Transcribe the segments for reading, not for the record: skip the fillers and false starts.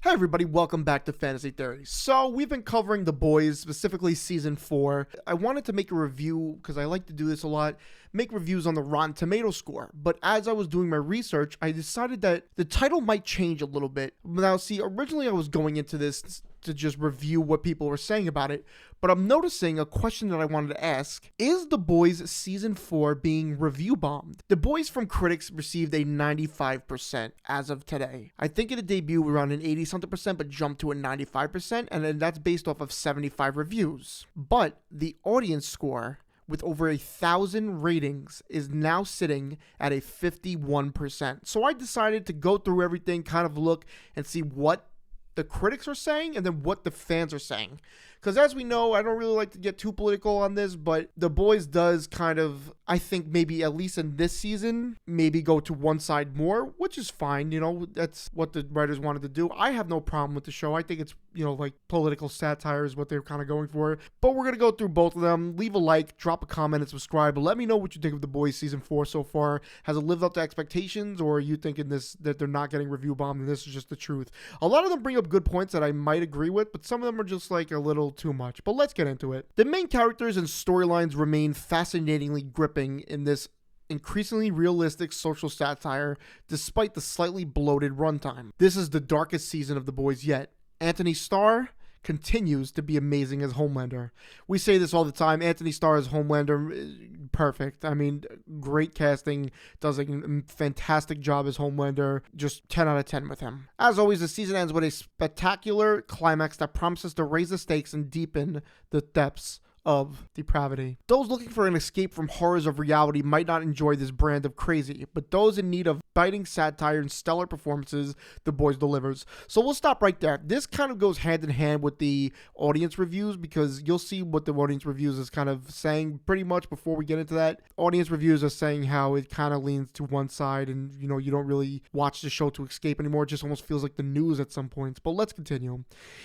Hi everybody, welcome back to Fantasy Theory. So we've been covering The Boys, specifically season 4. I wanted to make a review, because I like to do this a lot, make reviews on the Rotten Tomato score. But as I was doing my research, I decided that the title might change a little bit. Now see, originally I was going into this to just review what people were saying about it, but I'm noticing a question that I wanted to ask. Is The Boys season 4 being review bombed? The Boys from critics received a 95% as of today. I think in the debut we were on an 80 something percent, but jumped to a 95%, and then that's based off of 75 reviews. But the audience score, with over 1,000 ratings, is now sitting at a 51%. So I decided to go through everything, kind of look and see what the critics are saying and then what the fans are saying. Because as we know, I don't really like to get too political on this, but The Boys does kind of, I think maybe at least in this season, maybe go to one side more, which is fine. You know, that's what the writers wanted to do. I have no problem with the show. I think it's, like political satire is what they're kind of going for. But we're going to go through both of them. Leave a like, drop a comment, and subscribe. But let me know what you think of The Boys season 4 so far. Has it lived up to expectations, or are you thinking that they're not getting review bombed and this is just the truth? A lot of them bring up good points that I might agree with, but some of them are just like a little too much. But let's get into it. The main characters and storylines remain fascinatingly gripping in this increasingly realistic social satire, despite the slightly bloated runtime. This is the darkest season of The Boys yet. Anthony Starr continues to be amazing as Homelander. We say this all the time. Anthony Starr as Homelander, perfect. I mean, great casting, does a fantastic job as Homelander. Just 10 out of 10 with him. As always, the season ends with a spectacular climax that promises to raise the stakes and deepen the depths of depravity. Those looking for an escape from horrors of reality might not enjoy this brand of crazy, but those in need of biting satire and stellar performances, The Boys delivers. So we'll stop right there. This kind of goes hand in hand with the audience reviews, because you'll see what the audience reviews is kind of saying pretty much before we get into that. Audience reviews are saying how it kind of leans to one side and, you don't really watch the show to escape anymore. It just almost feels like the news at some points. But let's continue.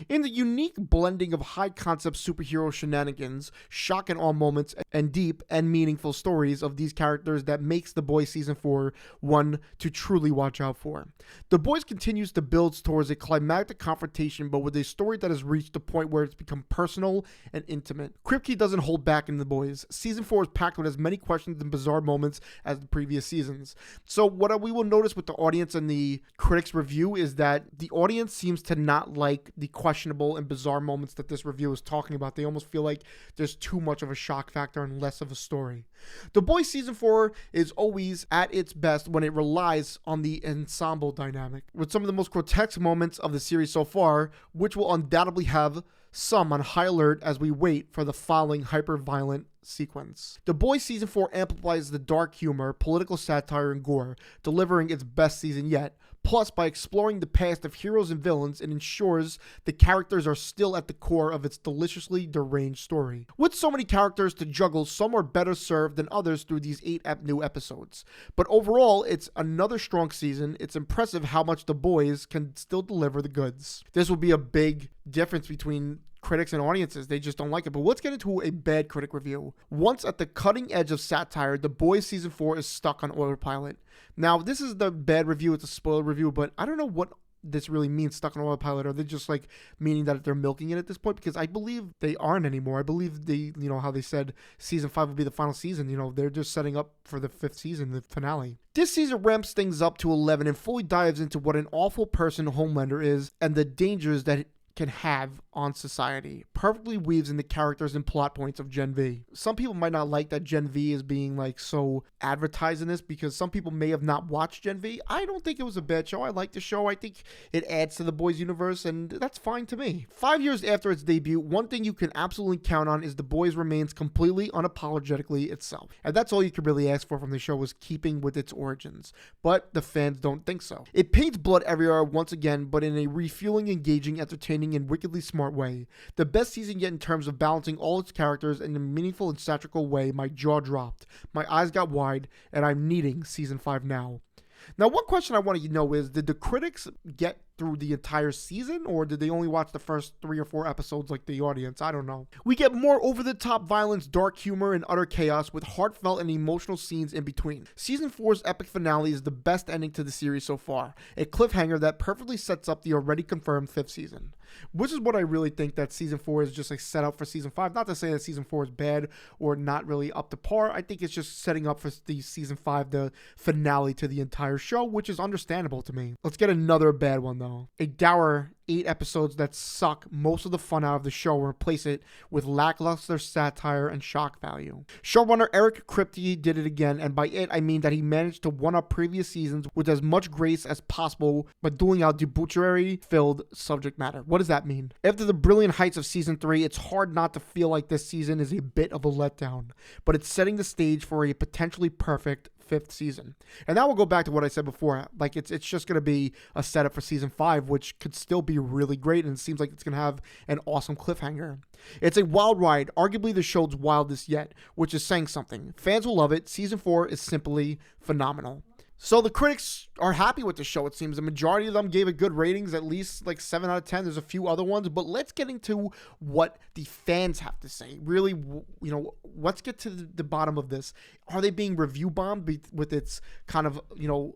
In the unique blending of high concept superhero shenanigans, shock in all moments, and deep and meaningful stories of these characters that makes The Boys season 4 one to truly watch out for. The Boys continues to build towards a climactic confrontation, but with a story that has reached a point where it's become personal and intimate. Kripke doesn't hold back in The Boys. Season 4 is packed with as many questions and bizarre moments as the previous seasons. So what we will notice with the audience and the critics review is that the audience seems to not like the questionable and bizarre moments that this review is talking about. They almost feel like there's too much of a shock factor and less of a story. The Boys season 4 is always at its best when it relies on the ensemble dynamic, with some of the most grotesque moments of the series so far, which will undoubtedly have some on high alert as we wait for the following hyper-violent sequence. The Boys season 4 amplifies the dark humor, political satire, and gore, delivering its best season yet. Plus, by exploring the past of heroes and villains, it ensures the characters are still at the core of its deliciously deranged story. With so many characters to juggle, some are better served than others through these 8 new episodes. But overall, it's another strong season. It's impressive how much The Boys can still deliver the goods. This will be a big difference between critics and audiences. They just don't like it. But let's get into a bad critic review. Once at the cutting edge of satire, The Boys season 4 is stuck on autopilot. Now, this is the bad review. It's a spoiler review, but I don't know what this really means, stuck on autopilot. Are they just like meaning that they're milking it at this point? Because I believe they aren't anymore. I believe they, how they said season 5 would be the final season. They're just setting up for the 5th season, the finale. This season ramps things up to 11 and fully dives into what an awful person Homelander is and the dangers that can have on society. Perfectly weaves in the characters and plot points of Gen V. Some people might not like that Gen V is being so advertised in this, because some people may have not watched Gen V. I don't think it was a bad show. I like the show. I think it adds to the Boys universe, and that's fine to me. 5 years after its debut, one thing you can absolutely count on is The Boys remains completely unapologetically itself. And that's all you could really ask for from the show, was keeping with its origins. But the fans don't think so. It paints blood everywhere once again, but in a refueling, engaging, entertaining, and wickedly smart way. The best season yet in terms of balancing all its characters in a meaningful and satirical way. My jaw dropped, my eyes got wide, and I'm needing season 5 now. Now, one question I want to know is, did the critics get through the entire season, or did they only watch the first 3 or 4 episodes like the audience? I don't know. We get more over-the-top violence, dark humor, and utter chaos with heartfelt and emotional scenes in between. Season 4's epic finale is the best ending to the series so far, a cliffhanger that perfectly sets up the already confirmed 5th season. Which is what I really think that season 4 is just a setup for season 5. Not to say that season 4 is bad or not really up to par. I think it's just setting up for the season 5, the finale to the entire show, which is understandable to me. Let's get another bad one though. A dour 8 episodes that suck most of the fun out of the show and replace it with lackluster satire and shock value. Showrunner Eric Kripke did it again, and by it I mean that he managed to one-up previous seasons with as much grace as possible, but doling out debauchery-filled subject matter. What does that mean? After the brilliant heights of season 3, it's hard not to feel like this season is a bit of a letdown, but it's setting the stage for a potentially perfect 5th season. And that will go back to what I said before. Like it's just going to be a setup for season 5, which could still be really great, and it seems like it's going to have an awesome cliffhanger. It's a wild ride, arguably the show's wildest yet, which is saying something. Fans will love it. Season 4 is simply phenomenal. So the critics are happy with the show, it seems. The majority of them gave it good ratings, at least like 7 out of 10. There's a few other ones, but let's get into what the fans have to say. Really, let's get to the bottom of this. Are they being review bombed with its kind of,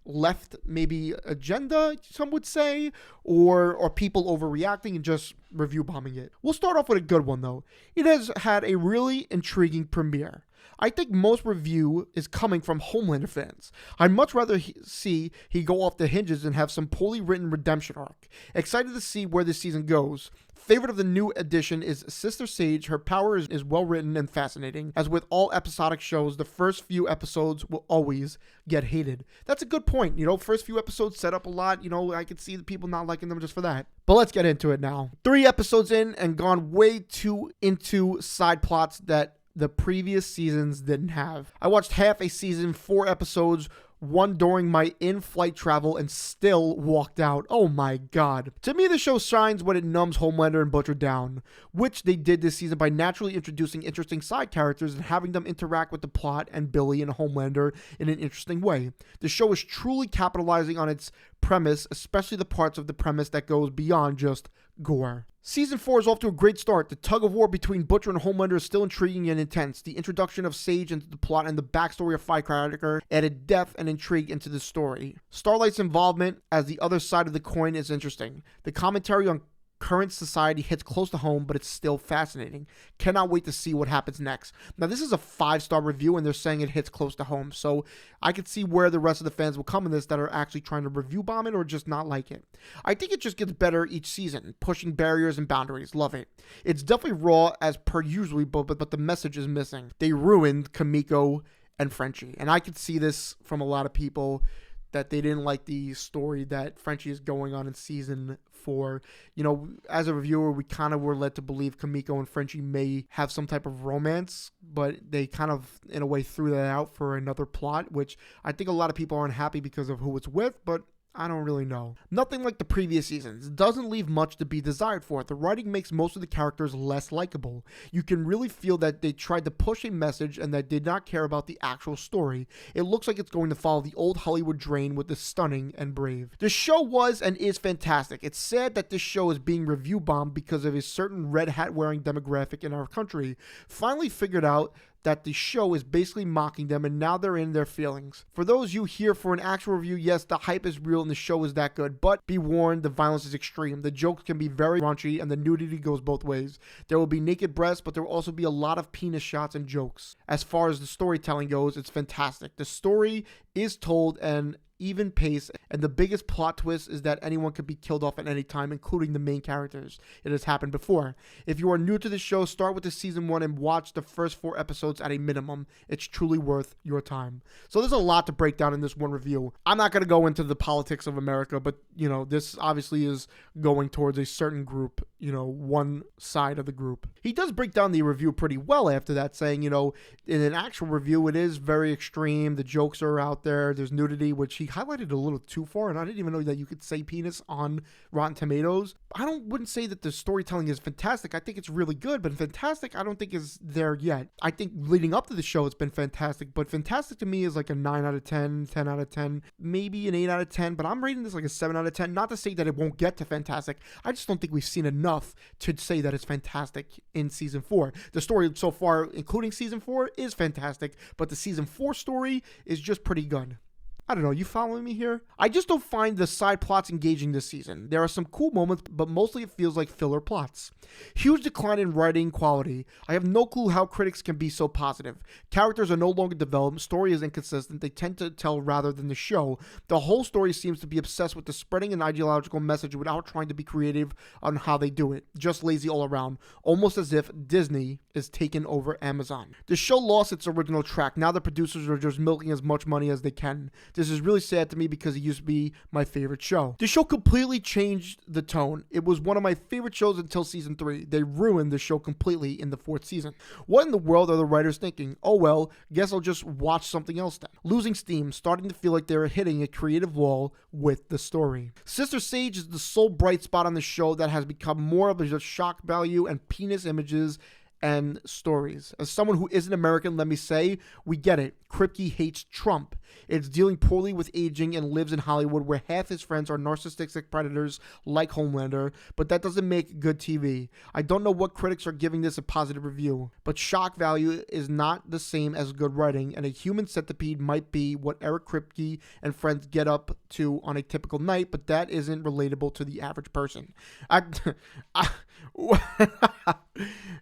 left maybe agenda, some would say, or are people overreacting and just review bombing it? We'll start off with a good one, though. It has had a really intriguing premiere. I think most review is coming from Homelander fans. I'd much rather see he go off the hinges and have some poorly written redemption arc. Excited to see where this season goes. Favorite of the new addition is Sister Sage. Her power is well written and fascinating. As with all episodic shows, the first few episodes will always get hated. That's a good point. First few episodes set up a lot. I could see the people not liking them just for that. But let's get into it now. 3 episodes in and gone way too into side plots that the previous seasons didn't have. I watched half a season, 4 episodes, one during my in-flight travel, and still walked out. Oh my god. To me, the show shines when it numbs Homelander and Butcher down, which they did this season by naturally introducing interesting side characters and having them interact with the plot and Billy and Homelander in an interesting way. The show is truly capitalizing on its premise, especially the parts of the premise that goes beyond just gore. Season 4 is off to a great start. The tug of war between Butcher and Homelander is still intriguing and intense. The introduction of Sage into the plot and the backstory of Firecracker added depth and intrigue into the story. Starlight's involvement as the other side of the coin is interesting. The commentary on current society hits close to home, but it's still fascinating. Cannot wait to see what happens next. Now, this is a 5-star review, and they're saying it hits close to home, so I could see where the rest of the fans will come in this that are actually trying to review bomb it or just not like it. I think it just gets better each season, pushing barriers and boundaries. Love it. It's definitely raw as per usually, but the message is missing. They ruined Kimiko and Frenchie, and I could see this from a lot of people that they didn't like the story that Frenchie is going on in season 4. As a reviewer, we kind of were led to believe Kimiko and Frenchie may have some type of romance, but they kind of, in a way, threw that out for another plot, which I think a lot of people aren't happy because of who it's with, but I don't really know. Nothing like the previous seasons. It doesn't leave much to be desired for it. The writing makes most of the characters less likable. You can really feel that they tried to push a message and that did not care about the actual story. It looks like it's going to follow the old Hollywood drain with the stunning and brave. The show was and is fantastic. It's sad that this show is being review bombed because of a certain red hat wearing demographic in our country finally figured out that the show is basically mocking them, and now they're in their feelings. For those you here for an actual review, yes, the hype is real and the show is that good, but be warned, the violence is extreme. The jokes can be very raunchy and the nudity goes both ways. There will be naked breasts, but there will also be a lot of penis shots and jokes. As far as the storytelling goes, it's fantastic. The story is told and even pace, and the biggest plot twist is that anyone could be killed off at any time, including the main characters. It has happened before. If you are new to the show, start with the season 1 and watch the first 4 episodes at a minimum. It's truly worth your time. So there's a lot to break down in this one review. I'm not going to go into the politics of America, but this obviously is going towards a certain group, one side of the group. He does break down the review pretty well after that, saying, in an actual review, it is very extreme. The jokes are out there. There's nudity, which he highlighted a little too far, and I didn't even know that you could say penis on Rotten Tomatoes. wouldn't say that the storytelling is fantastic. I think it's really good, but fantastic I don't think is there yet. I think leading up to the show it's been fantastic, but fantastic to me is like a 9 out of 10, 10 out of 10, maybe an 8 out of 10, but I'm rating this like a 7 out of 10. Not to say that it won't get to fantastic. I just don't think we've seen enough to say that it's fantastic in season 4. The story so far, including season 4, is fantastic, but the season 4 story is just pretty good. I don't know, you following me here? I just don't find the side plots engaging this season. There are some cool moments, but mostly it feels like filler plots. Huge decline in writing quality. I have no clue how critics can be so positive. Characters are no longer developed, story is inconsistent, they tend to tell rather than the show. The whole story seems to be obsessed with the spreading an ideological message without trying to be creative on how they do it. Just lazy all around. Almost as if Disney is taking over Amazon. The show lost its original track. Now the producers are just milking as much money as they can. This is really sad to me because it used to be my favorite show. The show completely changed the tone. It was one of my favorite shows until season 3. They ruined the show completely in the 4th season. What in the world are the writers thinking? Oh well, guess I'll just watch something else then. Losing steam, starting to feel like they're hitting a creative wall with the story. Sister Sage is the sole bright spot on the show that has become more of a just shock value and penis images and stories. As someone who isn't American, let me say, we get it. Kripke hates Trump. It's dealing poorly with aging and lives in Hollywood where half his friends are narcissistic predators like Homelander, but that doesn't make good TV. I don't know what critics are giving this a positive review, but shock value is not the same as good writing, and a human centipede might be what Eric Kripke and friends get up to on a typical night, but that isn't relatable to the average person.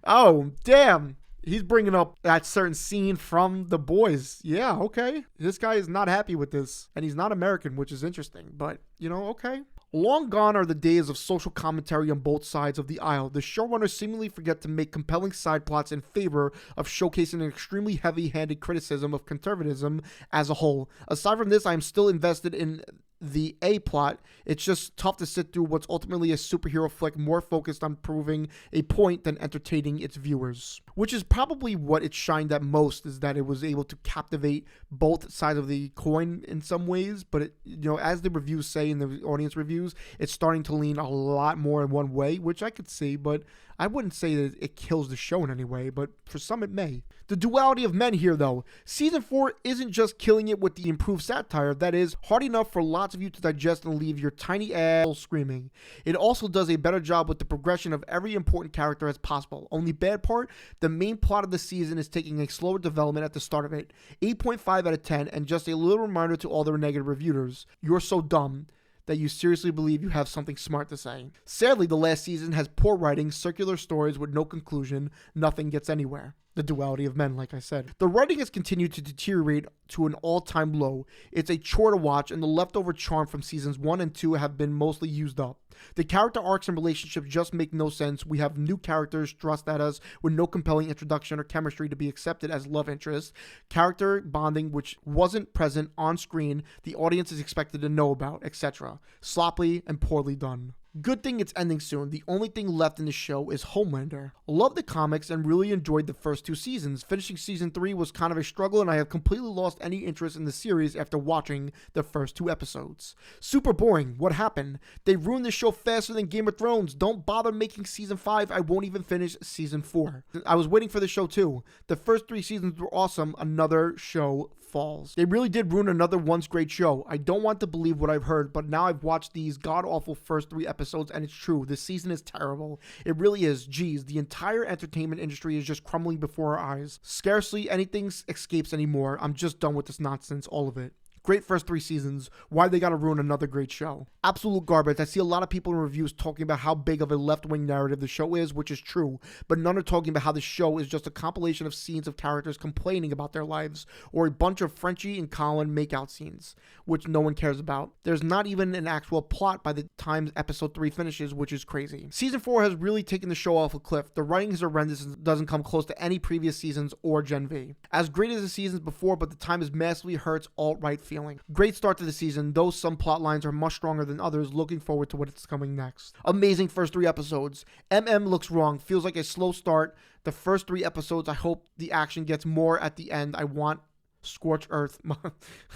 Oh, damn. He's bringing up that certain scene from The Boys. Yeah, okay. This guy is not happy with this, and he's not American, which is interesting, but, okay. Long gone are the days of social commentary on both sides of the aisle. The showrunners seemingly forget to make compelling side plots in favor of showcasing an extremely heavy-handed criticism of conservatism as a whole. Aside from this, I am still invested in the A plot. It's just tough to sit through what's ultimately a superhero flick more focused on proving a point than entertaining its viewers. Which is probably what it shined at most, is that it was able to captivate both sides of the coin in some ways, but it, as the reviews say in the audience reviews, it's starting to lean a lot more in one way, which I could see, but I wouldn't say that it kills the show in any way, but for some it may. The duality of men here, though. Season 4 isn't just killing it with the improved satire that is hard enough for lots of you to digest and leave your tiny ass screaming. It also does a better job with the progression of every important character as possible. Only bad part, the main plot of the season is taking a slower development at the start of it. 8.5 out of 10, and just a little reminder to all the negative reviewers. You're so dumb that you seriously believe you have something smart to say. Sadly, the last season has poor writing, circular stories with no conclusion, nothing gets anywhere. The duality of men, like I said. The writing has continued to deteriorate to an all-time low. It's a chore to watch, and the leftover charm from seasons 1 and 2 have been mostly used up. The character arcs and relationships just make no sense. We have new characters thrust at us with no compelling introduction or chemistry to be accepted as love interests. Character bonding which wasn't present on screen, the audience is expected to know about, etc. Sloppily and poorly done. Good thing it's ending soon. The only thing left in the show is Homelander. Love the comics and really enjoyed the first 2 seasons. Finishing season 3 was kind of a struggle, and I have completely lost any interest in the series after watching the first 2 episodes. Super boring. What happened? They ruined the show faster than Game of Thrones. Don't bother making season 5. I won't even finish season 4. I was waiting for the show too. The first 3 seasons were awesome. Another show falls. They really did ruin another once great show. I don't want to believe what I've heard, but now I've watched these god-awful first 3 episodes and it's true. This season is terrible. It really is. Geez, the entire entertainment industry is just crumbling before our eyes. Scarcely anything escapes anymore. I'm just done with this nonsense, all of it. Great first 3 seasons. Why they gotta ruin another great show? Absolute garbage. I see a lot of people in reviews talking about how big of a left-wing narrative the show is, which is true, but none are talking about how the show is just a compilation of scenes of characters complaining about their lives, or a bunch of Frenchie and Colin makeout scenes, which no one cares about. There's not even an actual plot by the time episode 3 finishes, which is crazy. Season 4 has really taken the show off a cliff. The writing is horrendous and doesn't come close to any previous seasons or Gen V. As great as the seasons before, but the time is massively hurts alt-right feeling. Great start to the season, though some plot lines are much stronger than others. Looking forward to what's coming next. Amazing first 3 episodes. Looks wrong, feels like a slow start. The first 3 episodes, I hope the action gets more at the end. I want Scorched Earth.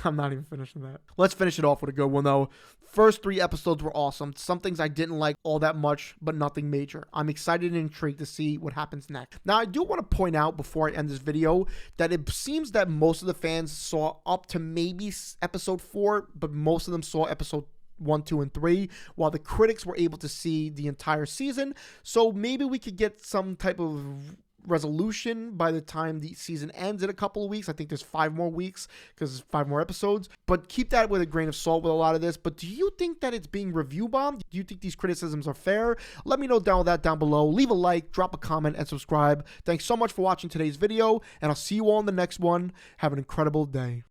I'm not even finishing that. Let's finish it off with a good one, though. First 3 episodes were awesome. Some things I didn't like all that much, but nothing major. I'm excited and intrigued to see what happens next. Now, I do want to point out before I end this video that it seems that most of the fans saw up to maybe episode 4, but most of them saw episode 1, 2, and 3, while the critics were able to see the entire season. So maybe we could get some type of resolution by the time the season ends in a couple of weeks. I think there's 5 more weeks because 5 more episodes, but keep that with a grain of salt with a lot of this. But do you think that it's being review bombed? Do you think these criticisms are fair? Let me know down below. Leave a like, drop a comment, and subscribe. Thanks so much for watching today's video, and I'll see you all in the next one. Have an incredible day.